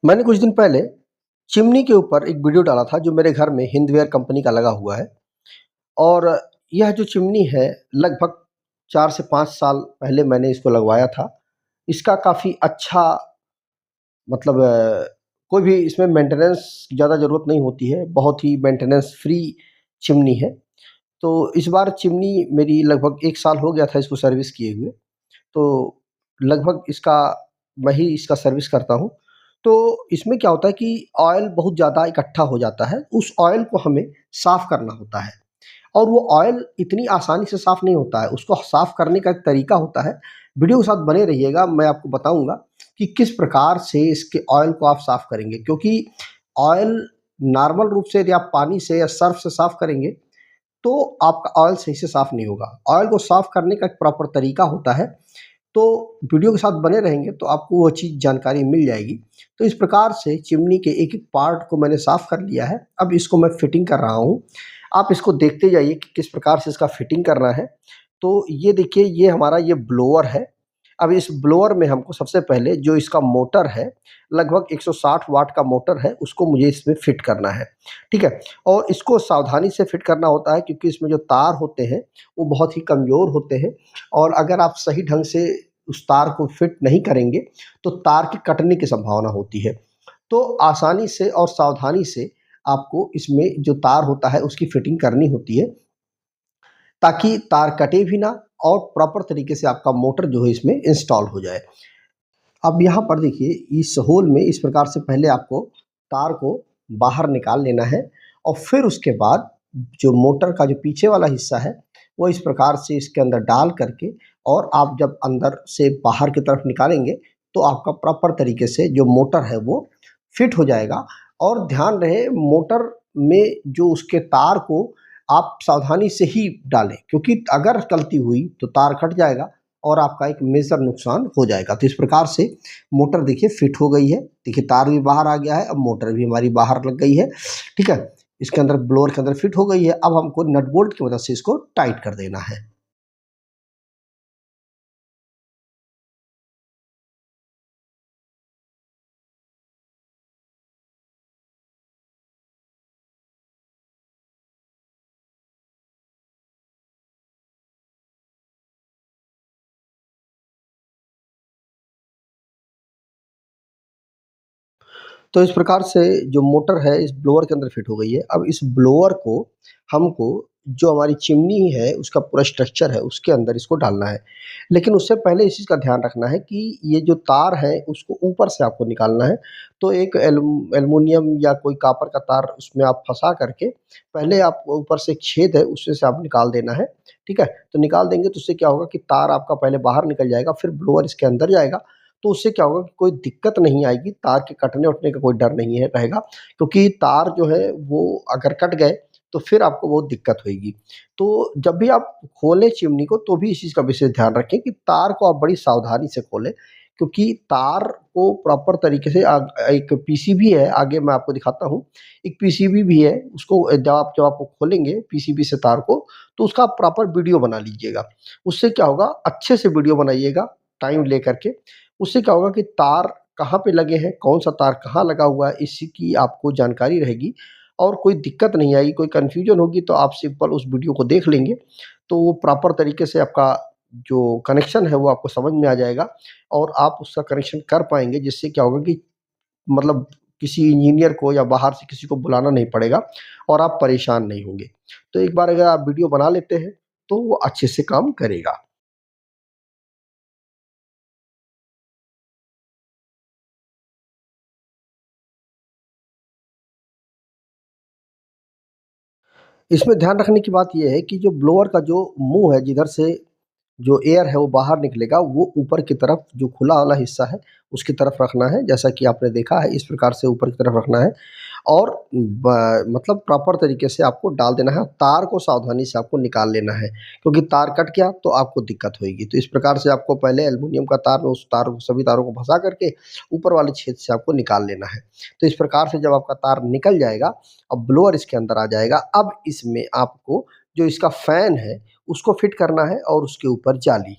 मैंने कुछ दिन पहले चिमनी के ऊपर एक वीडियो डाला था जो मेरे घर में हिंदवेयर कंपनी का लगा हुआ है। और यह जो चिमनी है लगभग 4 से 5 साल पहले मैंने इसको लगवाया था। इसका काफ़ी अच्छा मतलब कोई भी इसमें मेंटेनेंस ज़्यादा ज़रूरत नहीं होती है, बहुत ही मेंटेनेंस फ्री चिमनी है। तो इस बार चिमनी मेरी लगभग 1 साल हो गया था इसको सर्विस किए हुए। तो लगभग इसका मैं ही इसका सर्विस करता हूँ। तो इसमें क्या होता है कि ऑयल बहुत ज़्यादा इकट्ठा हो जाता है, उस ऑयल को हमें साफ़ करना होता है। और वो ऑयल इतनी आसानी से साफ़ नहीं होता है, उसको साफ़ करने का एक तरीका होता है। वीडियो के साथ बने रहिएगा, मैं आपको बताऊँगा कि किस प्रकार से इसके ऑयल को आप साफ़ करेंगे। क्योंकि ऑयल नॉर्मल रूप से यदि आप पानी से या सर्फ़ से साफ़ करेंगे, तो आपका ऑयल सही से साफ़ नहीं होगा। ऑयल को साफ़ करने का एक प्रॉपर तरीका होता है। तो वीडियो के साथ बने रहेंगे तो आपको वो चीज़ जानकारी मिल जाएगी। तो इस प्रकार से चिमनी के एक-एक पार्ट को मैंने साफ़ कर लिया है। अब इसको मैं फिटिंग कर रहा हूँ। आप इसको देखते जाइए कि किस प्रकार से इसका फिटिंग करना है। तो ये देखिए, ये हमारा ये ब्लोअर है। अब इस ब्लोअर में हमको सबसे पहले जो इसका मोटर है, लगभग 160 वाट का मोटर है, उसको मुझे इसमें फिट करना है। ठीक है? और इसको सावधानी से फिट करना होता है क्योंकि इसमें जो तार होते हैं, वो बहुत ही कमज़ोर होते हैं। और अगर आप सही ढंग से उस तार को फिट नहीं करेंगे, तो तार के कटने की संभावना होती है। तो आसानी से और सावधानी से आपको इसमें जो तार होता है, उसकी फिटिंग करनी होती है, ताकि तार कटे भी ना और प्रॉपर तरीके से आपका मोटर जो है इसमें इंस्टॉल हो जाए। अब यहाँ पर देखिए, इस होल में इस प्रकार से पहले आपको तार को बाहर निकाल लेना है और फिर उसके बाद जो मोटर का जो पीछे वाला हिस्सा है, वो इस प्रकार से इसके अंदर डाल करके और आप जब अंदर से बाहर की तरफ निकालेंगे, तो आपका प्रॉपर तरीके से जो मोटर है वो फिट हो जाएगा। और ध्यान रहे, मोटर में जो उसके तार को आप सावधानी से ही डालें, क्योंकि अगर गलती हुई तो तार कट जाएगा और आपका एक मेजर नुकसान हो जाएगा। तो इस प्रकार से मोटर देखिए फिट हो गई है। देखिए, तार भी बाहर आ गया है, अब मोटर भी हमारी बाहर लग गई है। ठीक है? इसके अंदर ब्लोअर के अंदर फिट हो गई है। अब हमको नट बोल्ट की मदद से इसको टाइट कर देना है। तो इस प्रकार से जो मोटर है इस ब्लोअर के अंदर फिट हो गई है। अब इस ब्लोअर को हमको जो हमारी चिमनी है उसका पूरा स्ट्रक्चर है उसके अंदर इसको डालना है। लेकिन उससे पहले इस चीज़ का ध्यान रखना है कि ये जो तार है उसको ऊपर से आपको निकालना है। तो एक एल्युमिनियम या कोई कॉपर का तार उसमें आप फँसा करके पहले आप ऊपर से एक छेद है उसमें से आप निकाल देना है। ठीक है? तो निकाल देंगे तो उससे क्या होगा कि तार आपका पहले बाहर निकल जाएगा, फिर ब्लोअर इसके अंदर जाएगा। तो उससे क्या होगा कि कोई दिक्कत नहीं आएगी, तार के कटने-वटने का कोई डर नहीं है रहेगा, क्योंकि तार जो है वो अगर कट गए तो फिर आपको बहुत दिक्कत होएगी। तो जब भी आप खोलें चिमनी को तो भी इस चीज़ का विशेष ध्यान रखें कि तार को आप बड़ी सावधानी से खोलें, क्योंकि तार को प्रॉपर तरीके से एक पीसीबी है, आगे मैं आपको दिखाता हूँ। एक पीसीबी भी है, उसको जब आप खोलेंगे पीसीबी से तार को, तो उसका आप प्रॉपर वीडियो बना लीजिएगा। उससे क्या होगा, अच्छे से वीडियो बनाइएगा टाइम लेकर के। उससे क्या होगा कि तार कहाँ पे लगे हैं, कौन-सा तार कहाँ लगा हुआ है, इसकी आपको जानकारी रहेगी और कोई दिक्कत नहीं आएगी, कोई कन्फ्यूज़न होगी तो आप सिंपल उस वीडियो को देख लेंगे, तो वो प्रॉपर तरीके से आपका जो कनेक्शन है वो आपको समझ में आ जाएगा और आप उसका कनेक्शन कर पाएँगे, जिससे क्या होगा कि मतलब किसी इंजीनियर को या बाहर से किसी को बुलाना नहीं पड़ेगा और आप परेशान नहीं होंगे। तो एक बार अगर आप वीडियो बना लेते हैं, तो वो अच्छे से काम करेगा। इसमें ध्यान रखने की बात ये है कि जो ब्लोअर का जो मुँह है, जिधर से जो एयर है वो बाहर निकलेगा, वो ऊपर की तरफ जो खुला वाला हिस्सा है, उसकी तरफ रखना है। जैसा कि आपने देखा है, इस प्रकार से ऊपर की तरफ रखना है और ब मतलब प्रॉपर तरीके से आपको डाल देना है। तार को सावधानी से आपको निकाल लेना है, क्योंकि तार कट गया तो आपको दिक्कत होएगी। तो इस प्रकार से आपको पहले एल्युमीनियम का तार में उस तार सभी तारों को फँसा करके ऊपर वाले छेद से आपको निकाल लेना है। तो इस प्रकार से जब आपका तार निकल जाएगा, अब ब्लोअर इसके अंदर आ जाएगा। अब इसमें आपको जो इसका फ़ैन है, उसको फिट करना है और उसके ऊपर जाली।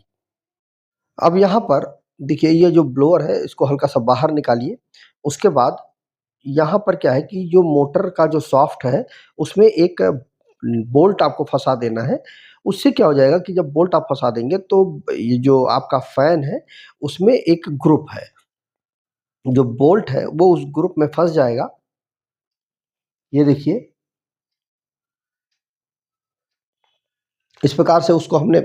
अब यहाँ पर देखिए, ये जो ब्लोअर है इसको हल्का-सा बाहर निकालिए। उसके बाद यहाँ पर क्या है कि जो मोटर का जो शाफ्ट है, उसमें एक बोल्ट आपको फँसा देना है। उससे क्या हो जाएगा कि जब बोल्ट आप फँसा देंगे तो ये जो आपका फ़ैन है, उसमें एक ग्रुप है। जो बोल्ट है वो उस ग्रुप में फँस जाएगा। ये देखिए, इस प्रकार से उसको हमने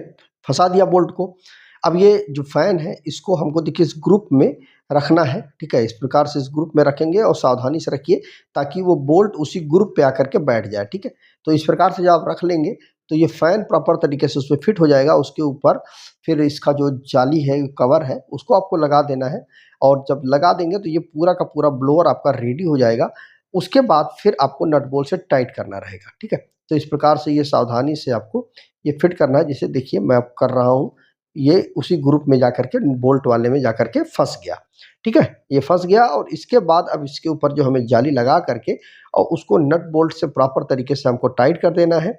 फँसा दिया बोल्ट को। अब ये जो फ़ैन है इसको हमको देखिए इस ग्रुप में रखना है, ठीक है? इस प्रकार से इस ग्रुप में रखेंगे और सावधानी से रखिए ताकि वो बोल्ट उसी ग्रुप पे आकर के बैठ जाए, ठीक है? तो इस प्रकार से जब आप रख लेंगे तो ये फ़ैन प्रॉपर तरीके से उसमें फिट हो जाएगा। उसके ऊपर फिर इसका जो जाली है, कवर है, उसको आपको लगा देना है और जब लगा देंगे तो ये पूरा का पूरा ब्लोअर आपका रेडी हो जाएगा। उसके बाद फिर आपको नट बोल्ट से टाइट करना रहेगा, ठीक है? तो इस प्रकार से ये सावधानी से आपको ये फिट करना है। जैसे देखिए मैं अब कर रहा हूँ, ये उसी ग्रुप में जाकर के बोल्ट वाले में जाकर के फँस गया, ठीक है? ये फँस गया और इसके बाद अब इसके ऊपर जो हमें जाली लगा करके और उसको नट बोल्ट से प्रॉपर तरीके से हमको टाइट कर देना है।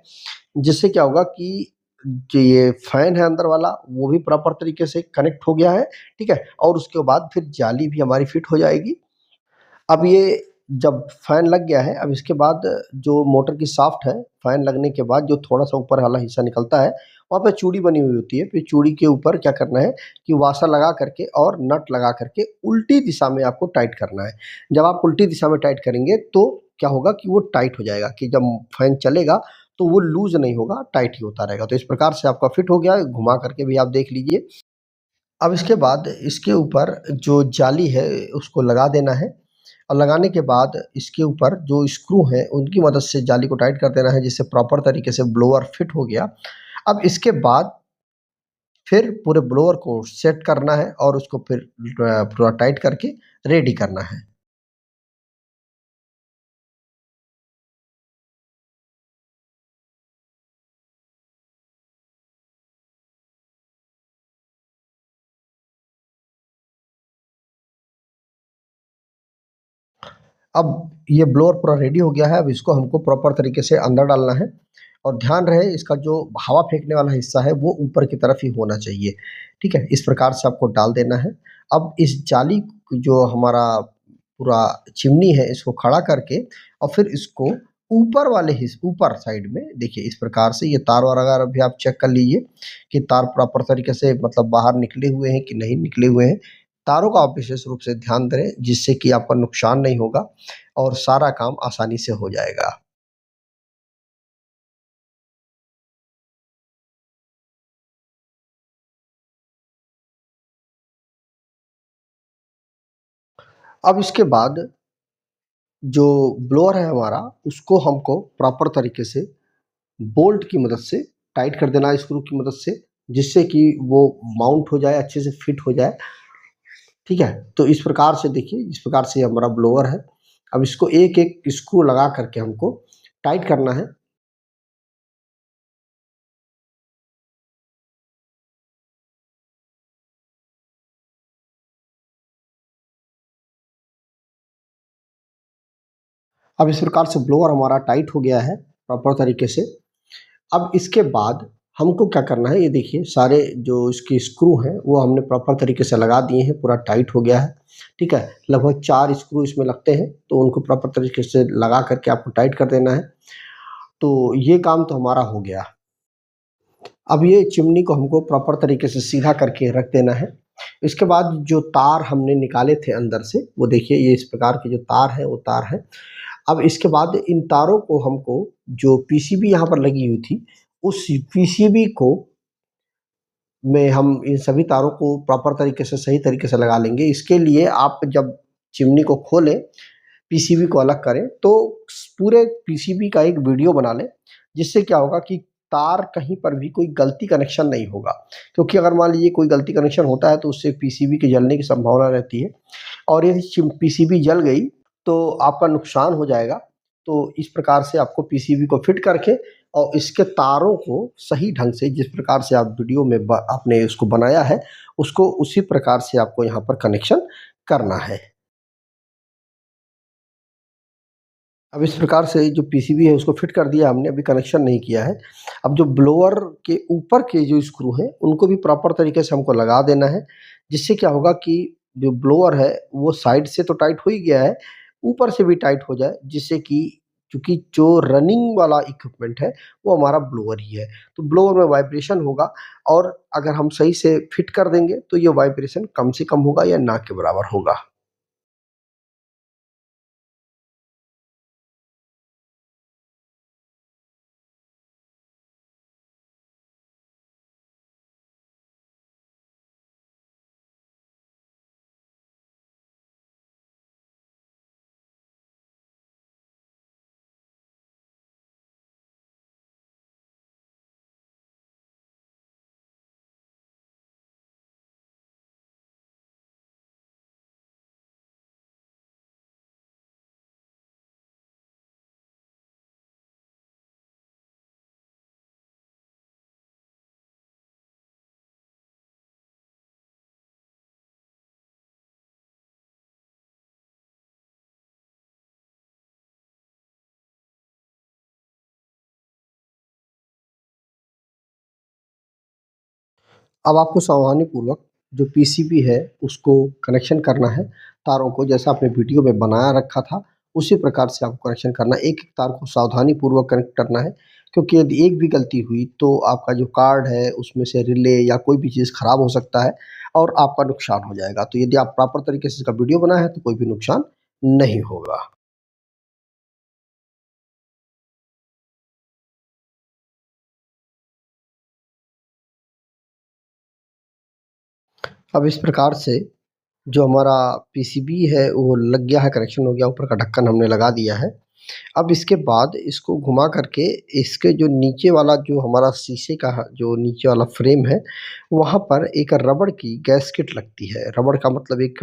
जिससे क्या होगा कि जो ये फ़ैन है अंदर वाला वो भी प्रॉपर तरीके से कनेक्ट हो गया है, ठीक है? और उसके बाद फिर जाली भी हमारी फिट हो जाएगी। अब ये जब फ़ैन लग गया है, अब इसके बाद जो मोटर की शाफ्ट है, फ़ैन लगने के बाद जो थोड़ा-सा ऊपर वाला हिस्सा निकलता है, वहाँ पे चूड़ी बनी हुई होती है। फिर चूड़ी के ऊपर क्या करना है कि वाशर लगा करके और नट लगा करके उल्टी दिशा में आपको टाइट करना है। जब आप उल्टी दिशा में टाइट करेंगे तो क्या होगा कि वो टाइट हो जाएगा कि जब फ़ैन चलेगा तो वो लूज़ नहीं होगा, टाइट ही होता रहेगा। तो इस प्रकार से आपका फिट हो गया है, घुमा करके भी आप देख लीजिए। अब इसके बाद इसके ऊपर जो जाली है उसको लगा देना है और लगाने के बाद इसके ऊपर जो स्क्रू हैं उनकी मदद से जाली को टाइट कर देना है जिससे प्रॉपर तरीके से ब्लोअर फिट हो गया। अब इसके बाद फिर पूरे ब्लोअर को सेट करना है और उसको फिर पूरा टाइट करके रेडी करना है। अब ये ब्लोअर पूरा रेडी हो गया है, अब इसको हमको प्रॉपर तरीके से अंदर डालना है और ध्यान रहे इसका जो हवा फेंकने वाला हिस्सा है वो ऊपर की तरफ ही होना चाहिए, ठीक है? इस प्रकार से आपको डाल देना है। अब इस जाली जो हमारा पूरा चिमनी है इसको खड़ा करके और फिर इसको ऊपर वाले ऊपर साइड में देखिए इस प्रकार से ये तार वार अगर अभी आप चेक कर लीजिए कि तार प्रॉपर तरीके से मतलब बाहर निकले हुए हैं कि नहीं निकले हुए हैं। तारों का आप विशेष रूप से ध्यान दें जिससे कि आपका नुकसान नहीं होगा और सारा काम आसानी से हो जाएगा। अब इसके बाद जो ब्लोअर है हमारा उसको हमको प्रॉपर तरीके से बोल्ट की मदद से टाइट कर देना है स्क्रू की मदद से जिससे कि वो माउंट हो जाए, अच्छे से फिट हो जाए, ठीक है? तो इस प्रकार से देखिए इस प्रकार से हमारा ब्लोअर है। अब इसको एक-एक स्क्रू लगा करके हमको टाइट करना है। अब इस प्रकार से ब्लोअर हमारा टाइट हो गया है प्रॉपर तरीके से। अब इसके बाद हमको क्या करना है ये देखिए सारे जो इसके स्क्रू हैं वो हमने प्रॉपर तरीके से लगा दिए हैं, पूरा टाइट हो गया है, ठीक है? लगभग 4 स्क्रू इसमें लगते हैं, तो उनको प्रॉपर तरीके से लगा करके आपको टाइट कर देना है। तो ये काम तो हमारा हो गया। अब ये चिमनी को हमको प्रॉपर तरीके से सीधा करके रख देना है। इसके बाद जो तार हमने निकाले थे अंदर से, वो देखिए ये इस प्रकार के जो तार हैं, वो तार हैं। अब इसके बाद इन तारों को हमको जो पीसीबी यहाँ पर लगी हुई थी, उस पीसीबी को में हम इन सभी तारों को प्रॉपर तरीके से, सही तरीके से लगा लेंगे। इसके लिए आप जब चिमनी को खोलें, पीसीबी को अलग करें, तो पूरे पीसीबी का एक वीडियो बना लें, जिससे क्या होगा कि तार कहीं पर भी कोई गलती कनेक्शन नहीं होगा। क्योंकि अगर मान लीजिए कोई गलती कनेक्शन होता है, तो उससे पीसीबी के जलने की संभावना रहती है और यदि पीसीबी जल गई, तो आपका नुकसान हो जाएगा। तो इस प्रकार से आपको पीसीबी को फिट करके और इसके तारों को सही ढंग से जिस प्रकार से आप वीडियो में आपने उसको बनाया है, उसको उसी प्रकार से आपको यहाँ पर कनेक्शन करना है। अब इस प्रकार से जो पीसीबी है उसको फिट कर दिया हमने, अभी कनेक्शन नहीं किया है। अब जो ब्लोअर के ऊपर के जो स्क्रू हैं, उनको भी प्रॉपर तरीके से हमको लगा देना है, जिससे क्या होगा कि जो ब्लोअर है वो साइड से तो टाइट हो ही गया है, ऊपर से भी टाइट हो जाए, जिससे कि चूँकि जो रनिंग वाला इक्विपमेंट है वो हमारा ब्लोअर ही है। तो ब्लोअर में वाइब्रेशन होगा और अगर हम सही से फिट कर देंगे तो ये वाइब्रेशन कम से कम होगा या ना के बराबर होगा। अब आपको सावधानीपूर्वक जो पीसीबी है उसको कनेक्शन करना है, तारों को जैसा आपने वीडियो में बनाया रखा था, उसी प्रकार से आपको कनेक्शन करना है। एक-एक तार को सावधानीपूर्वक कनेक्ट करना है, क्योंकि यदि एक भी गलती हुई तो आपका जो कार्ड है उसमें से रिले या कोई भी चीज़ खराब हो सकता है और आपका नुकसान हो जाएगा। तो यदि आप प्रॉपर तरीके से इसका वीडियो बनाए हैं तो कोई भी नुकसान नहीं होगा। अब इस प्रकार से जो हमारा पीसीबी है वो लग गया है, कनेक्शन हो गया, ऊपर का ढक्कन हमने लगा दिया है। अब इसके बाद इसको घुमा करके इसके जो नीचे वाला जो हमारा शीशे का जो नीचे वाला फ्रेम है, वहाँ पर एक रबड़ की गैस्केट लगती है। रबड़ का मतलब एक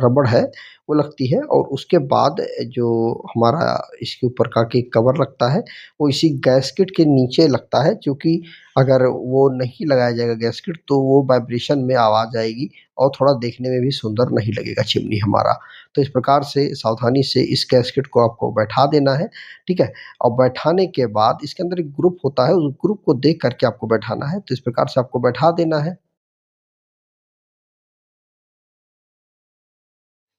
रबड़ है, वो लगती है और उसके बाद जो हमारा इसके ऊपर का के कवर लगता है, वो इसी गैस्केट के नीचे लगता है, क्योंकि अगर वो नहीं लगाया जाएगा गैस्केट तो वो वाइब्रेशन में आवाज़ आएगी और थोड़ा देखने में भी सुंदर नहीं लगेगा चिमनी हमारा। तो इस प्रकार से सावधानी से इस गैस्केट को आपको बैठा देना है, ठीक है? और बैठाने के बाद इसके अंदर एक ग्रुप होता है, उस ग्रुप को देख कर के आपको बैठाना है, तो इस प्रकार से आपको बैठा देना है।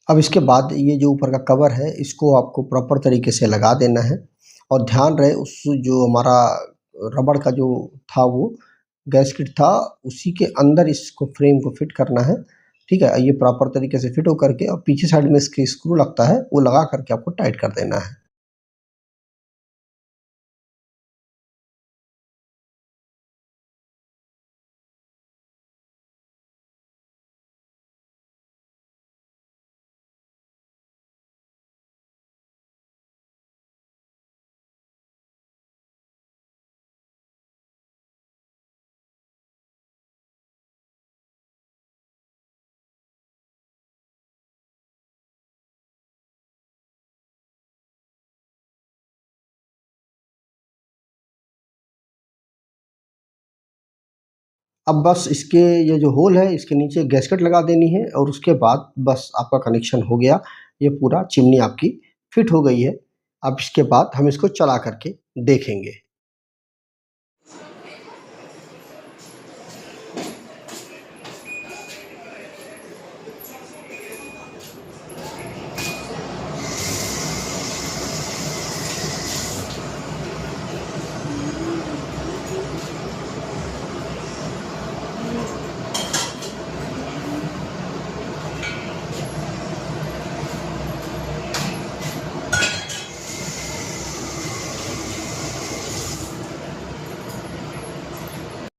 अब इसके बाद ये जो ऊपर का कवर है, इसको आपको प्रॉपर तरीके से लगा देना है और ध्यान रहे उस जो हमारा रबड़ का जो था वो गैस्केट था, उसी के अंदर इसको फ्रेम को फिट करना है, ठीक है? ये प्रॉपर तरीके से फिट हो करके और पीछे साइड में इसके स्क्रू लगता है, वो लगा करके आपको टाइट कर देना है। अब बस इसके ये जो होल है, इसके नीचे गैस्केट लगा देनी है और उसके बाद बस आपका कनेक्शन हो गया। ये पूरा चिमनी आपकी फिट हो गई है। अब इसके बाद हम इसको चला कर के देखेंगे।